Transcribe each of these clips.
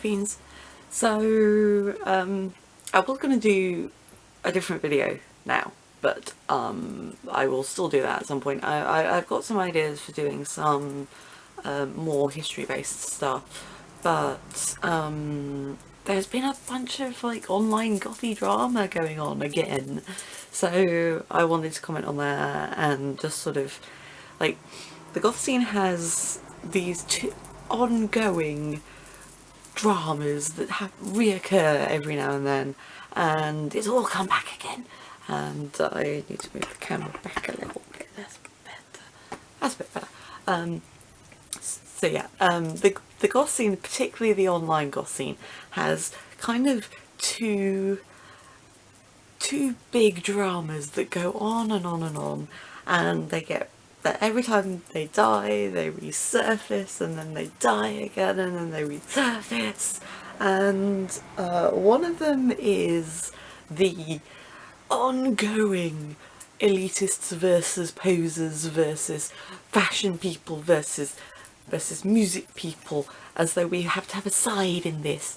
Beans. So I was going to do a different video now, but I will still do that at some point. I've got some ideas for doing some more history based stuff, but there's been a bunch of like online gothy drama going on again, so I wanted to comment on that and just sort of like the goth scene has these two ongoing dramas that reoccur every now and then, and it's all come back again. And I need to move the camera back a little bit. That's better. That's a bit better. So yeah, the goth scene, particularly the online goth scene, has kind of two big dramas that go on and on and on, and they get that every time they die they resurface, and then they die again, and then they resurface. And one of them is the ongoing elitists versus posers versus fashion people versus music people, as though we have to have a side in this.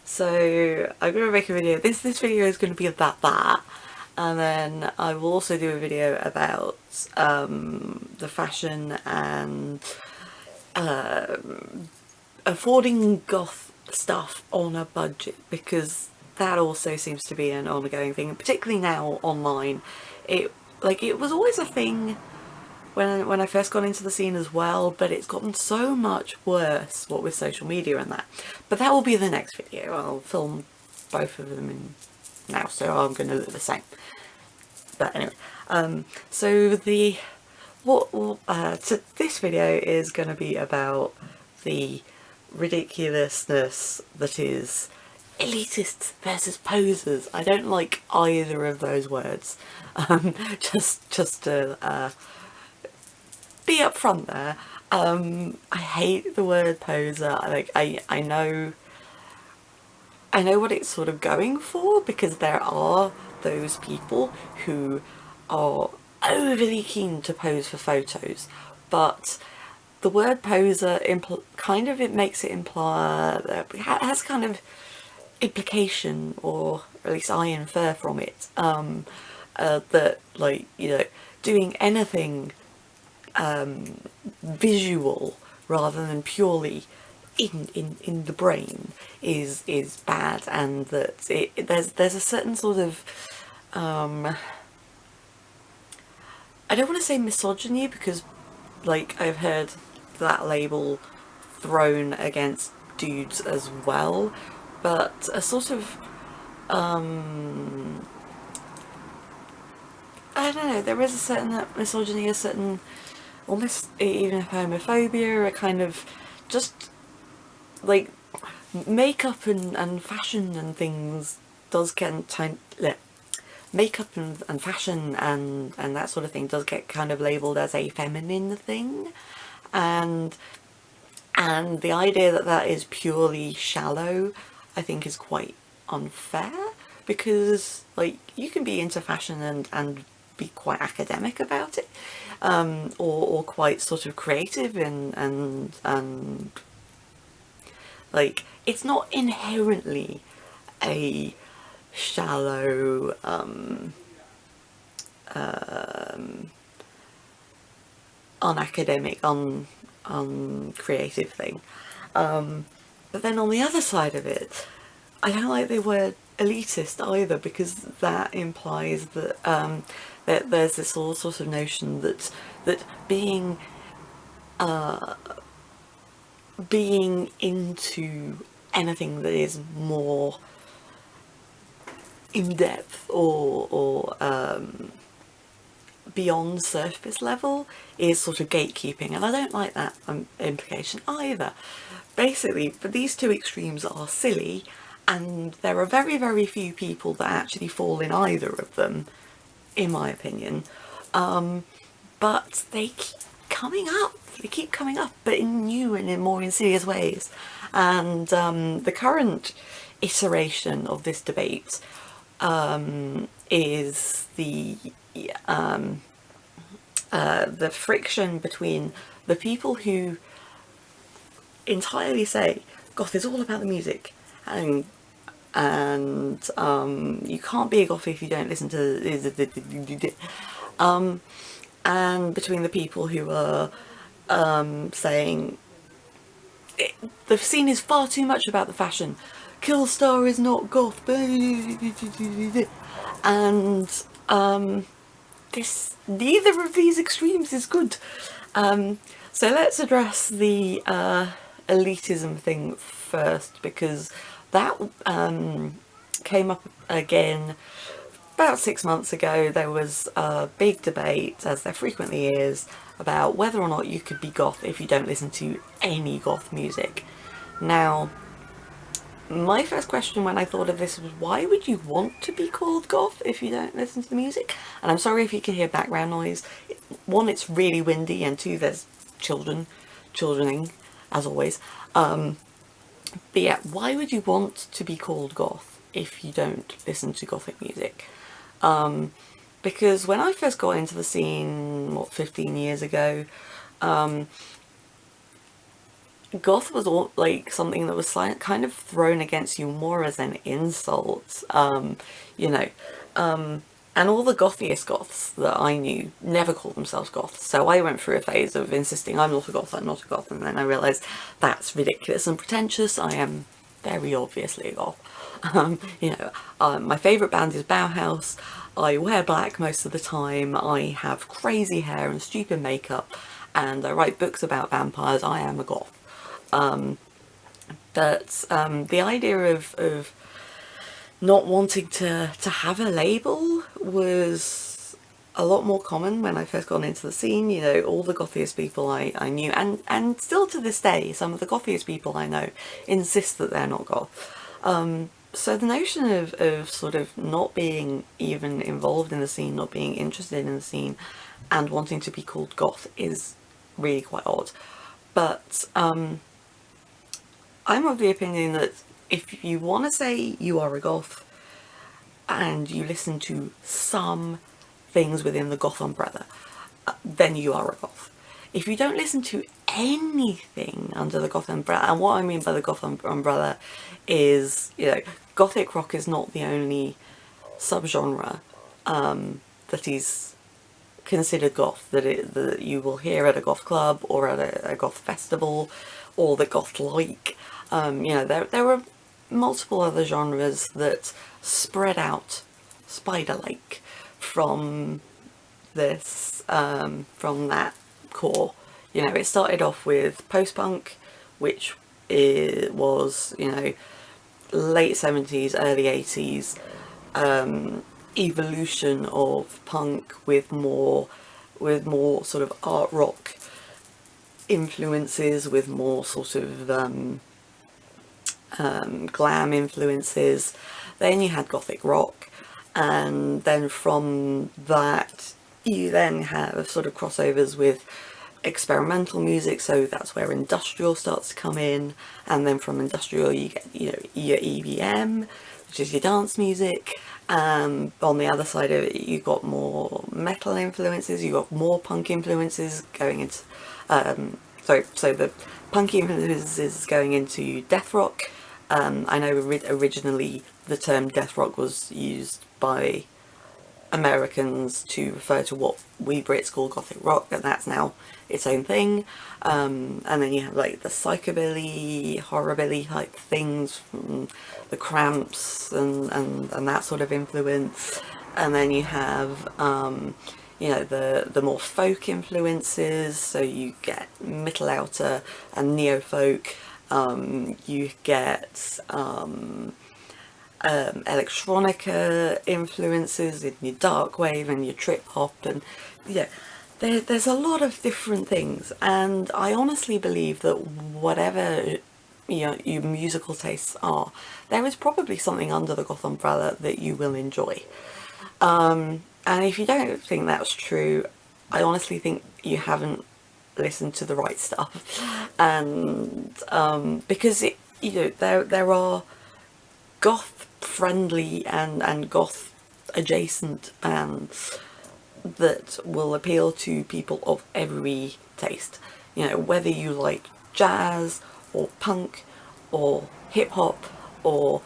So I'm going to make a video. This video is going to be about that. And then I will also do a video about the fashion and affording goth stuff on a budget, because that also seems to be an ongoing thing, and particularly now online. It was always a thing when I first got into the scene as well, but it's gotten so much worse, what with social media and that. But that will be the next video. I'll film both of them in now, so I'm going to look the same. But anyway, so so this video is going to be about the ridiculousness that is elitists versus posers. I don't like either of those words. Just to be upfront there. I hate the word poser. I know what it's sort of going for, because there are those people who are overly keen to pose for photos, but the word poser it makes it imply that it has kind of implication, or at least I infer from it, that, like, you know, doing anything visual rather than purely in the brain is bad, and that there's a certain sort of I don't want to say misogyny, because like I've heard that label thrown against dudes as well, but a sort of I don't know, there is a certain misogyny, a certain almost even homophobia, a kind of just like makeup and fashion and things does get makeup and fashion and that sort of thing does get kind of labelled as a feminine thing, and the idea that that is purely shallow, I think, is quite unfair, because like you can be into fashion and be quite academic about it, or quite sort of creative and like it's not inherently a shallow unacademic, uncreative thing, but then on the other side of it, I don't like the word elitist either, because that implies that that there's this all sort of notion that being into anything that is more in depth or beyond surface level is sort of gatekeeping, and I don't like that implication either. Basically, but these two extremes are silly, and there are very, very few people that actually fall in either of them, in my opinion. But they keep coming up. They keep coming up, but in new and in more insidious ways. And the current iteration of this debate is the friction between the people who entirely say goth is all about the music, and you can't be a goth if you don't listen to and between the people who are saying the scene is far too much about the fashion, Killstar is not goth, and neither of these extremes is good. So let's address the elitism thing first, because that came up again about 6 months ago. There was a big debate, as there frequently is, about whether or not you could be goth if you don't listen to any goth music. Now, my first question when I thought of this was, why would you want to be called goth if you don't listen to the music? And I'm sorry if you can hear background noise. One, it's really windy, and two, there's childrening, as always. But yeah, why would you want to be called goth if you don't listen to gothic music? Because when I first got into the scene, what, 15 years ago, goth was all like something that was kind of thrown against you more as an insult, you know, and all the gothiest goths that I knew never called themselves goths. So I went through a phase of insisting I'm not a goth, I'm not a goth, and then I realised that's ridiculous and pretentious. I am very obviously a goth. You know, my favourite band is Bauhaus. I wear black most of the time. I have crazy hair and stupid makeup, and I write books about vampires. I am a goth. But the idea of not wanting to have a label was a lot more common when I first got into the scene. You know, all the gothiest people I knew, and still to this day, some of the gothiest people I know insist that they're not goth. So the notion of sort of not being even involved in the scene, not being interested in the scene, and wanting to be called goth is really quite odd. But I'm of the opinion that if you want to say you are a goth and you listen to some things within the goth umbrella, then you are a goth. If you don't listen to anything under the goth umbrella, and what I mean by the goth umbrella is, you know, gothic rock is not the only subgenre that is considered goth, that you will hear at a goth club or at a goth festival, or that goth like. You know, there are multiple other genres that spread out spider-like from this, from that core. You know, it started off with post-punk, which was, you know, late 70s, early 80s, evolution of punk with more sort of art rock influences, with more sort of glam influences. Then you had gothic rock, and then from that you then have sort of crossovers with experimental music, so that's where industrial starts to come in, and then from industrial you get, you know, your EBM, which is your dance music. On the other side of it, you got more metal influences, you got more punk influences going into so the punk influences going into death rock. I know originally the term death rock was used by Americans to refer to what we Brits call gothic rock, and that's now its own thing. And then you have like the psychobilly, horrorbilly type things from the Cramps and that sort of influence. And then you have you know, the more folk influences, so you get Mittelalter and neo-folk. You get electronica influences in your dark wave and your trip hop, and yeah, there's a lot of different things. And I honestly believe that whatever, you know, your musical tastes are, there is probably something under the goth umbrella that you will enjoy. And if you don't think that's true, I honestly think you haven't listened to the right stuff. And because it, you know, there are goth friendly and goth adjacent bands that will appeal to people of every taste. You know, whether you like jazz or punk or hip hop or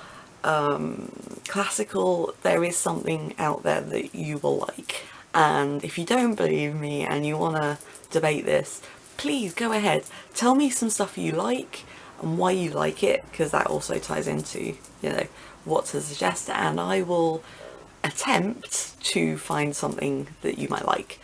classical, there is something out there that you will like. And if you don't believe me and you want to debate this, please go ahead, tell me some stuff you like and why you like it, because that also ties into, you know, what to suggest, and I will attempt to find something that you might like.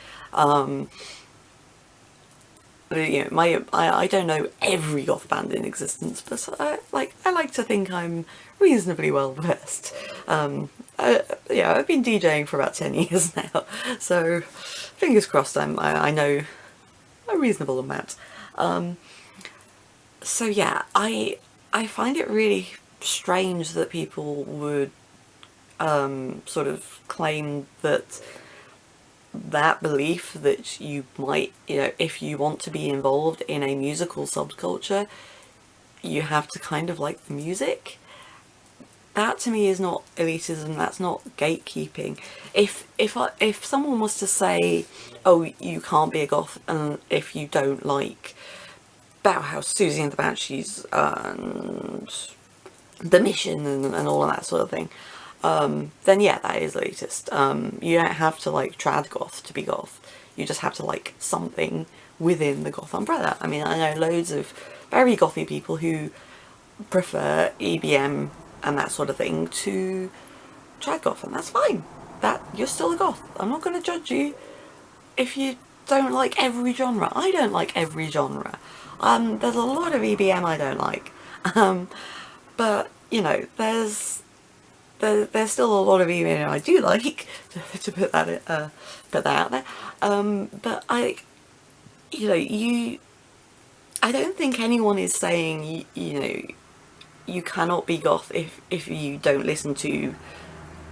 You know, I don't know every goth band in existence, but I like to think I'm reasonably well versed. Yeah, I've been DJing for about 10 years now, so fingers crossed I know a reasonable amount. So yeah, I find it really strange that people would sort of claim that belief that you might, you know, if you want to be involved in a musical subculture, you have to kind of like the music. That to me is not elitism, that's not gatekeeping. If someone was to say, oh, you can't be a goth and if you don't like Bauhaus, Susie and the Banshees and The Mission and all of that sort of thing, then yeah, that is elitist. You don't have to like trad goth to be goth. You just have to like something within the goth umbrella. I mean, I know loads of very gothy people who prefer EBM and that sort of thing to trad goth, and that's fine. That you're still a goth. I'm not going to judge you if you don't like every genre. I don't like every genre. There's a lot of EBM I don't like, but you know, there's still a lot of EBM I do like, to put that out there. But you know, I don't think anyone is saying you know, you cannot be goth if you don't listen to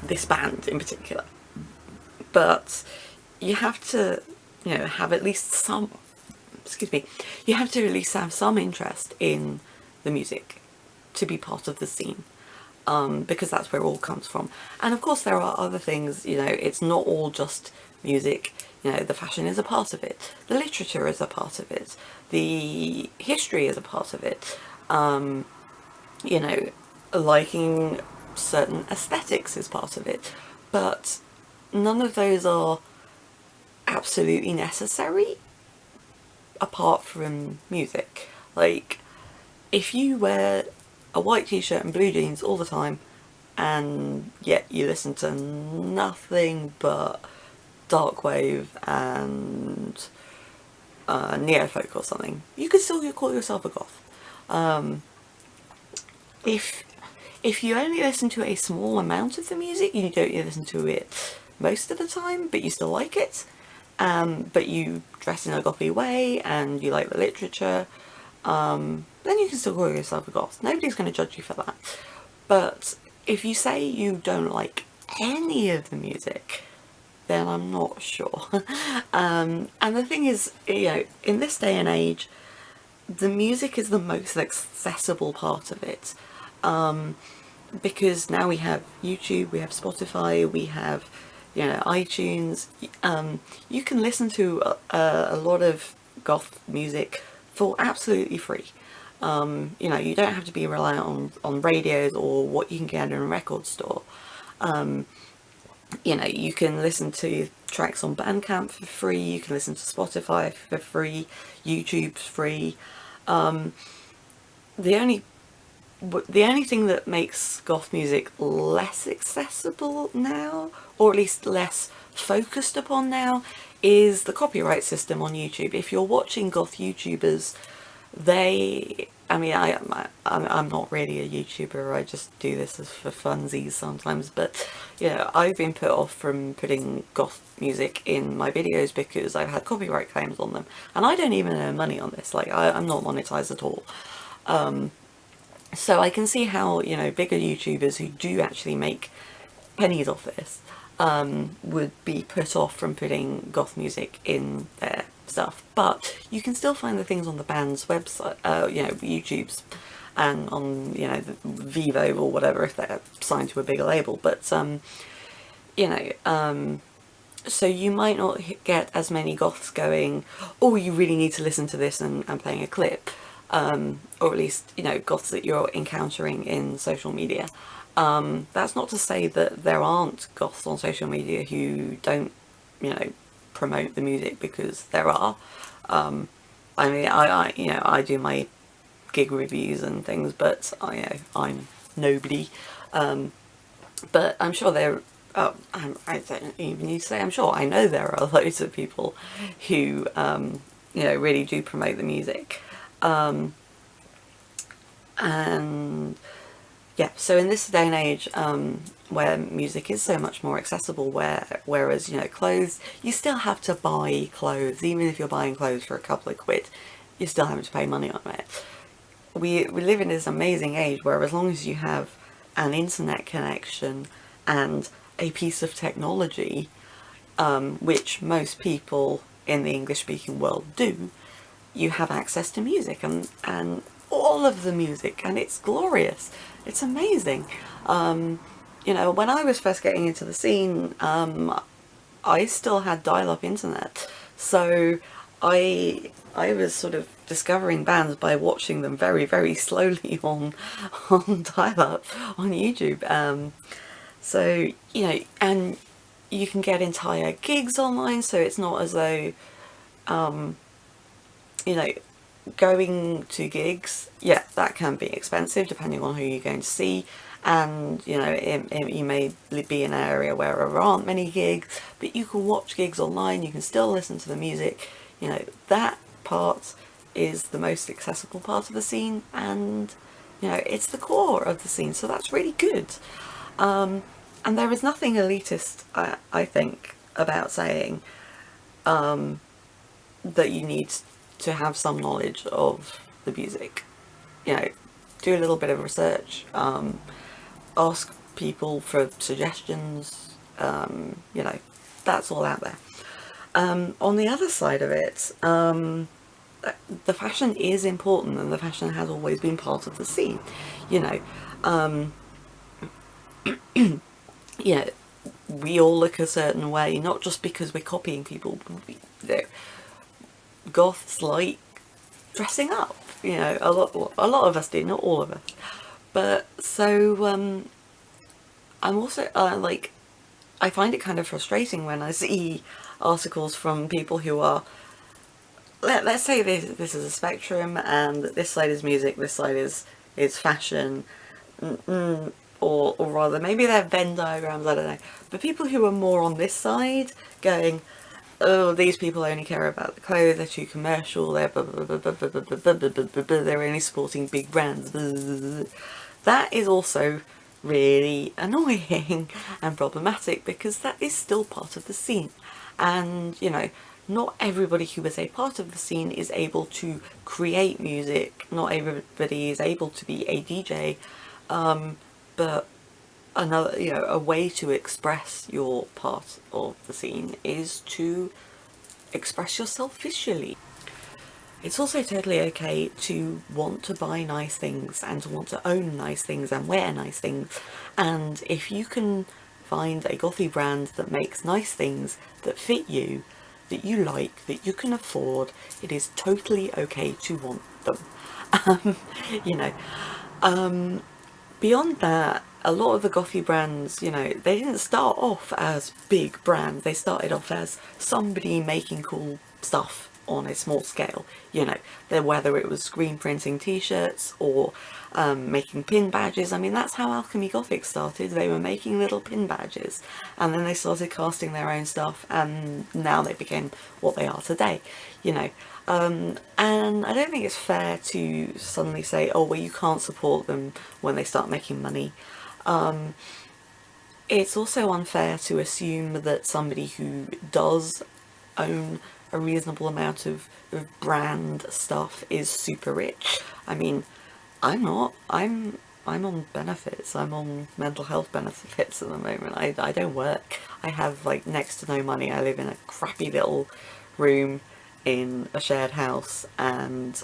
this band in particular. But you have to, you know, have at least some, excuse me, you have to at least have some interest in the music to be part of the scene, because that's where it all comes from. And of course there are other things, you know, it's not all just music. You know, the fashion is a part of it, the literature is a part of it, the history is a part of it, you know, liking certain aesthetics is part of it, but none of those are absolutely necessary apart from music. Like, if you wear a white t-shirt and blue jeans all the time and yet you listen to nothing but dark wave and neo-folk or something, you could still call yourself a goth. If you only listen to a small amount of the music, you don't listen to it most of the time, but you still like it, but you dress in a gothy way and you like the literature, then you can still call yourself a goth. Nobody's going to judge you for that. But if you say you don't like any of the music, then I'm not sure. And the thing is, you know, in this day and age, the music is the most accessible part of it, because now we have YouTube, we have Spotify, we have, you know, iTunes. You can listen to a lot of goth music for absolutely free. You know, you don't have to be reliant on radios or what you can get in a record store. You know, you can listen to tracks on Bandcamp for free, you can listen to Spotify for free, YouTube's free. The only thing that makes goth music less accessible now, or at least less focused upon now, is the copyright system on YouTube. If you're watching goth YouTubers, I mean, I'm not really a YouTuber, I just do this for funsies sometimes, but you know, I've been put off from putting goth music in my videos because I've had copyright claims on them, and I don't even earn money on this. Like, I'm not monetized at all. So I can see how, you know, bigger YouTubers who do actually make pennies off this would be put off from putting goth music in their stuff. But you can still find the things on the band's website, you know, YouTube's, and on, you know, the Vivo or whatever if they're signed to a bigger label. But you know, so you might not get as many goths going, oh, you really need to listen to this and playing a clip. or at least, you know, goths that you're encountering in social media. That's not to say that there aren't goths on social media who don't, you know, promote the music, because there are. I mean, you know, I do my gig reviews and things, but you know, I'm nobody. But I'm sure there. Oh, I don't even need to say I'm sure. I know there are loads of people who, you know, really do promote the music. And yeah, so in this day and age, where music is so much more accessible, whereas, you know, clothes, you still have to buy clothes. Even if you're buying clothes for a couple of quid, you're still having to pay money on it. We live in this amazing age where, as long as you have an internet connection and a piece of technology, which most people in the English-speaking world do, you have access to music, and all of the music, and it's glorious. It's amazing. You know, when I was first getting into the scene, I still had dial-up internet, so I was sort of discovering bands by watching them very, very slowly on dial-up on YouTube. So, you know, and you can get entire gigs online, so it's not as though, you know, going to gigs, yeah, that can be expensive depending on who you're going to see, and, you know, you may be in an area where there aren't many gigs, but you can watch gigs online, you can still listen to the music. You know, that part is the most accessible part of the scene, and, you know, it's the core of the scene, so that's really good. And there is nothing elitist, I think, about saying that you need to have some knowledge of the music. You know, do a little bit of research, ask people for suggestions, you know, that's all out there. On the other side of it, the fashion is important, and the fashion has always been part of the scene. You know, you know, we all look a certain way, not just because we're copying people. You know, goths like dressing up, you know, a lot of us do, not all of us. But so I'm also like, I find it kind of frustrating when I see articles from people who are, let's say this is a spectrum, and this side is music, this side is fashion, or rather maybe they're Venn diagrams, I don't know, but people who are more on this side going, oh, these people only care about the clothes, they're too commercial, they're they're only supporting big brands. That is also really annoying and problematic, because that is still part of the scene. And, you know, not everybody who is a part of the scene is able to create music, not everybody is able to be a DJ, but another, you know, a way to express your part of the scene is to express yourself visually. It's also totally okay to want to buy nice things and to want to own nice things and wear nice things, and if you can find a gothy brand that makes nice things that fit you, that you like, that you can afford, it is totally okay to want them. You know, beyond that, a lot of the gothy brands, you know, they didn't start off as big brands, they started off as somebody making cool stuff on a small scale, you know, whether it was screen printing t-shirts or making pin badges. I mean, that's how Alchemy Gothic started. They were making little pin badges, and then they started casting their own stuff, and now they became what they are today, you know. And I don't think it's fair to suddenly say, oh, well, you can't support them when they start making money. It's also unfair to assume that somebody who does own a reasonable amount of brand stuff is super rich. I mean, I'm not. I'm on benefits. I'm on mental health benefits at the moment. I don't work. I have like next to no money. I live in a crappy little room in a shared house, and,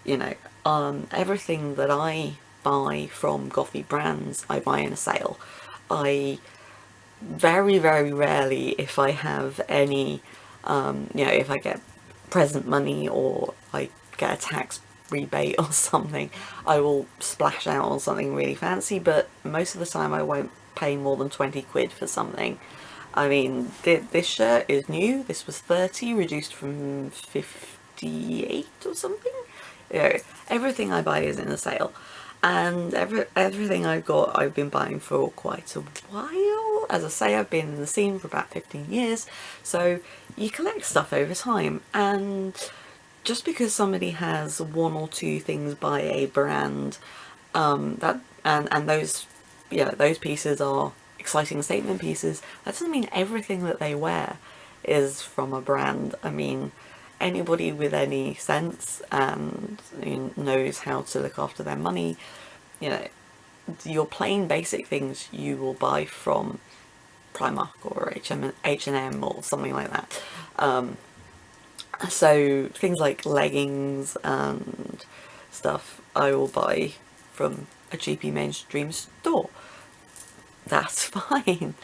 you know, everything that I buy from gothy brands I buy in a sale. I very, very rarely, if I have any, you know, if I get present money or I get a tax rebate or something, I will splash out on something really fancy, but most of the time I won't pay more than 20 quid for something. I mean, this shirt is new. This was 30, reduced from 58 or something. You know, everything I buy is in a sale, and everything I've got I've been buying for quite a while. As I say, I've been in the scene for about 15 years, so you collect stuff over time, and just because somebody has one or two things by a brand, and those, yeah, those pieces are exciting statement pieces, that doesn't mean everything that they wear is from a brand. I mean, anybody with any sense and knows how to look after their money, you know, your plain basic things you will buy from Primark or H&M or something like that. So things like leggings and stuff I will buy from a cheapy mainstream store. That's fine.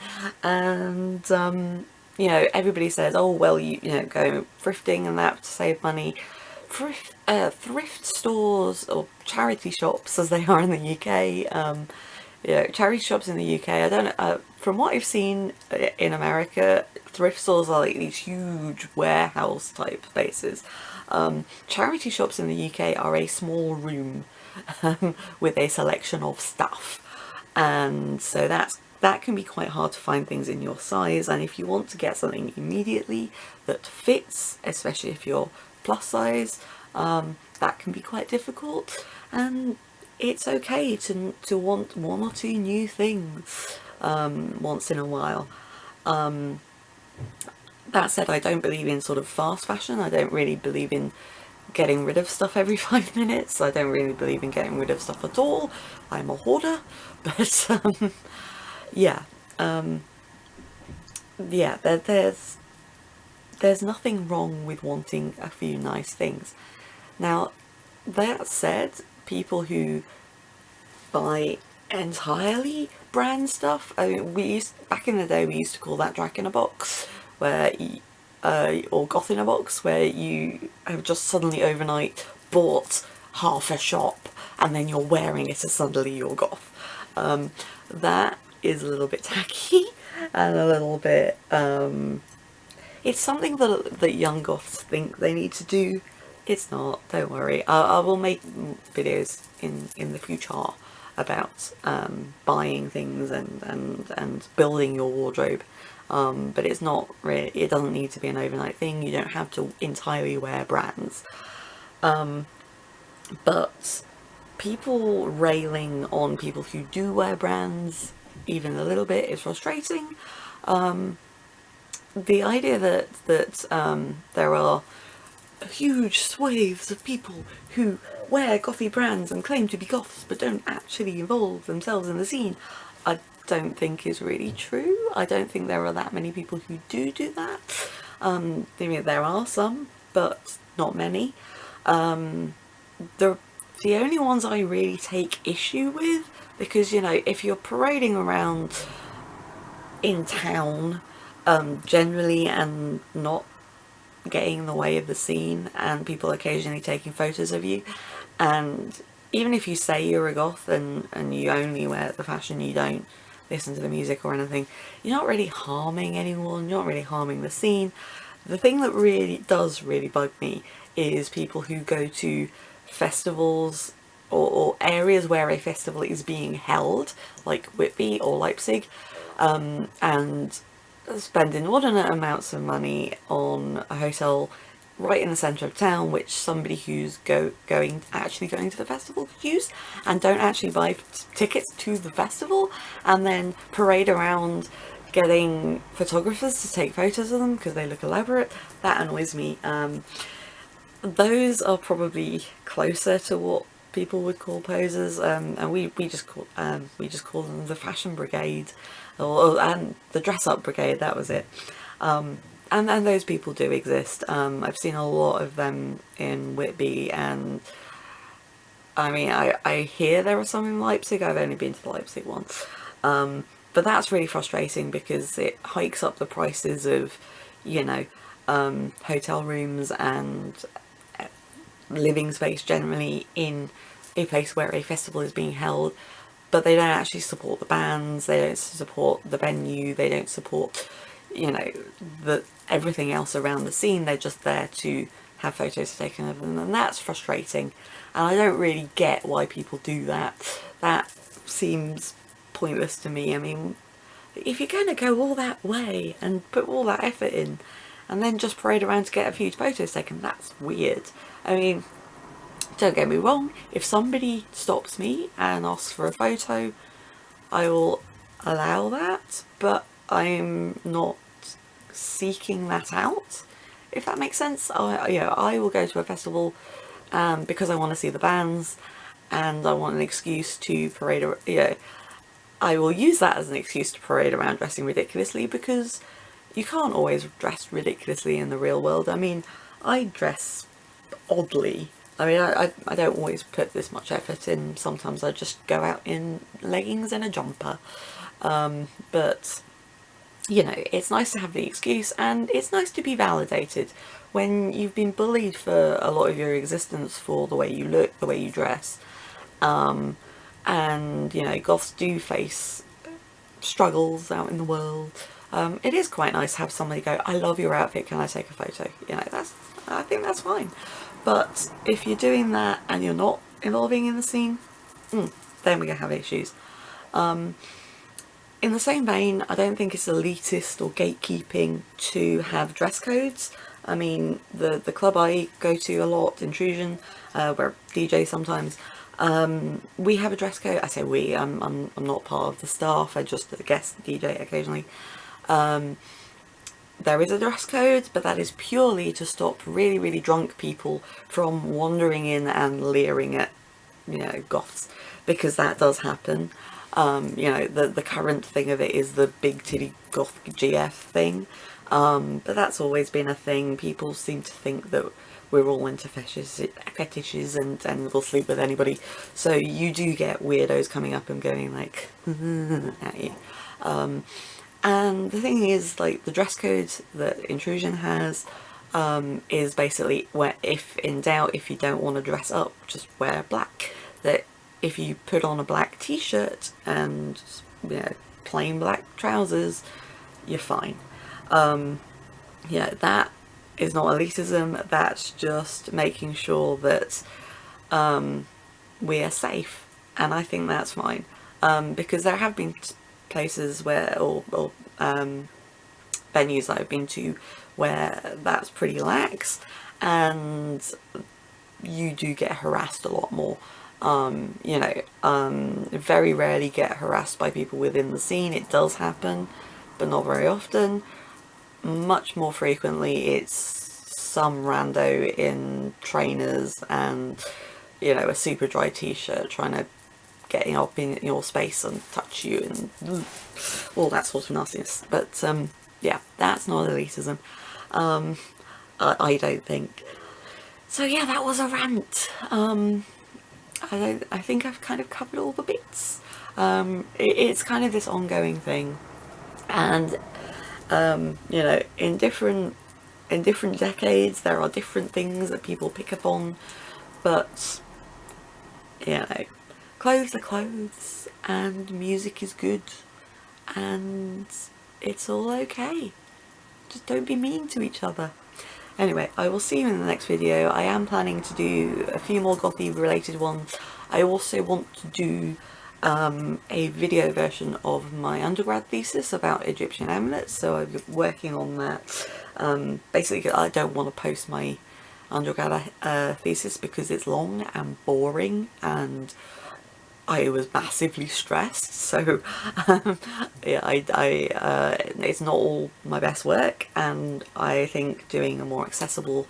And you know, everybody says, oh well, you know, go thrifting and that to save money. Thrift stores, or charity shops as they are in the UK, you know, charity shops in the UK, I don't know, from what I've seen in America, thrift stores are like these huge warehouse type spaces. Charity shops in the UK are a small room with a selection of stuff, and so that can be quite hard to find things in your size. And if you want to get something immediately that fits, especially if you're plus size, that can be quite difficult. And it's okay to want one or two new things once in a while. That said, I don't believe in sort of fast fashion. I don't really believe in getting rid of stuff every 5 minutes. I don't really believe in getting rid of stuff at all. I'm a hoarder, but yeah, yeah, there's nothing wrong with wanting a few nice things. Now, that said, people who buy entirely brand stuff, I mean, back in the day we used to call that Jack in a Box, where or Goth in a Box, where you have just suddenly overnight bought half a shop and then you're wearing it as suddenly you're goth. That is a little bit tacky and a little bit, it's something that young goths think they need to do. It's not, don't worry. I will make videos in the future about buying things and building your wardrobe, but it's not really, it doesn't need to be an overnight thing. You don't have to entirely wear brands, but people railing on people who do wear brands even a little bit is frustrating. The idea that there are huge swathes of people who wear gothy brands and claim to be goths but don't actually involve themselves in the scene, I don't think is really true. I don't think there are that many people who do that. I mean, there are some, but not many. The only ones I really take issue with, because, you know, if you're parading around in town generally and not getting in the way of the scene, and people occasionally taking photos of you, and even if you say you're a goth and you only wear the fashion, you don't listen to the music or anything, you're not really harming anyone, you're not really harming the scene. The thing that really does bug me is people who go to festivals or areas where a festival is being held, like Whitby or Leipzig, and spend inordinate amounts of money on a hotel right in the centre of town, which somebody who's actually going to the festival could use, and don't actually buy tickets to the festival, and then parade around getting photographers to take photos of them because they look elaborate. That annoys me. Those are probably closer to what people would call posers, and we just call them the fashion brigade, and the dress up brigade. That was it. And those people do exist. I've seen a lot of them in Whitby, and I mean, I hear there are some in Leipzig. I've only been to the Leipzig once, but that's really frustrating because it hikes up the prices of, you know, hotel rooms and living space generally in a place where a festival is being held, but they don't actually support the bands, they don't support the venue, they don't support, you know, everything else around the scene. They're just there to have photos taken of them, and that's frustrating, and I don't really get why people do that. That seems pointless to me. I mean, if you're going to go all that way and put all that effort in and then just parade around to get a few photos taken, that's weird. I mean, don't get me wrong, if somebody stops me and asks for a photo, I will allow that, but I'm not seeking that out, if that makes sense. I will go to a festival because I want to see the bands and I want an excuse to parade around. I will use that as an excuse to parade around dressing ridiculously, because you can't always dress ridiculously in the real world. I mean, I dress oddly. I mean, I don't always put this much effort in. Sometimes I just go out in leggings and a jumper. But, you know, it's nice to have the excuse, and it's nice to be validated when you've been bullied for a lot of your existence for the way you look, the way you dress. And, you know, goths do face struggles out in the world. It is quite nice to have somebody go, I love your outfit, can I take a photo? You know, I think that's fine. But if you're doing that and you're not involving in the scene, then we're going to have issues. In the same vein, I don't think it's elitist or gatekeeping to have dress codes. I mean, the club I go to a lot, Intrusion, where DJ sometimes, we have a dress code. I say we, I'm not part of the staff, I just guest DJ occasionally. There is a dress code, but that is purely to stop really, really drunk people from wandering in and leering at, you know, goths, because that does happen. You know, the current thing of it is the big titty goth GF thing, but that's always been a thing. People seem to think that we're all into fetishes and we'll sleep with anybody, so you do get weirdos coming up and going like at you. And the thing is, like, the dress code that Intrusion has is basically where, if in doubt, if you don't want to dress up, just wear black. That if you put on a black t-shirt and, you know, plain black trousers, you're fine. Yeah, that is not elitism, that's just making sure that we are safe, and I think that's fine. Because there have been places where, or venues that I've been to where that's pretty lax, and you do get harassed a lot more. You know, very rarely get harassed by people within the scene. It does happen, but not very often. Much more frequently it's some rando in trainers and, you know, a super dry t-shirt trying to get up in your space and touch you and all that sort of nastiness. But yeah, that's not elitism, I don't think. So yeah, that was a rant. I think I've kind of covered all the bits. It's kind of this ongoing thing, and you know, in different decades there are different things that people pick up on, but, you know, clothes are clothes and music is good and it's all okay. Just don't be mean to each other. Anyway, I will see you in the next video. I am planning to do a few more gothy related ones. I also want to do a video version of my undergrad thesis about Egyptian amulets, so I'm working on that. Basically, I don't want to post my undergrad thesis because it's long and boring and I was massively stressed, so yeah, it's not all my best work, and I think doing a more accessible,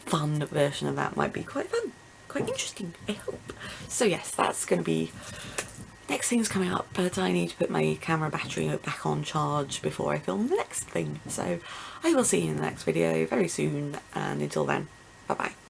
fun version of that might be quite fun, quite interesting, I hope. So yes, that's going to be next thing's coming up, but I need to put my camera battery back on charge before I film the next thing. So I will see you in the next video very soon, and until then, bye bye.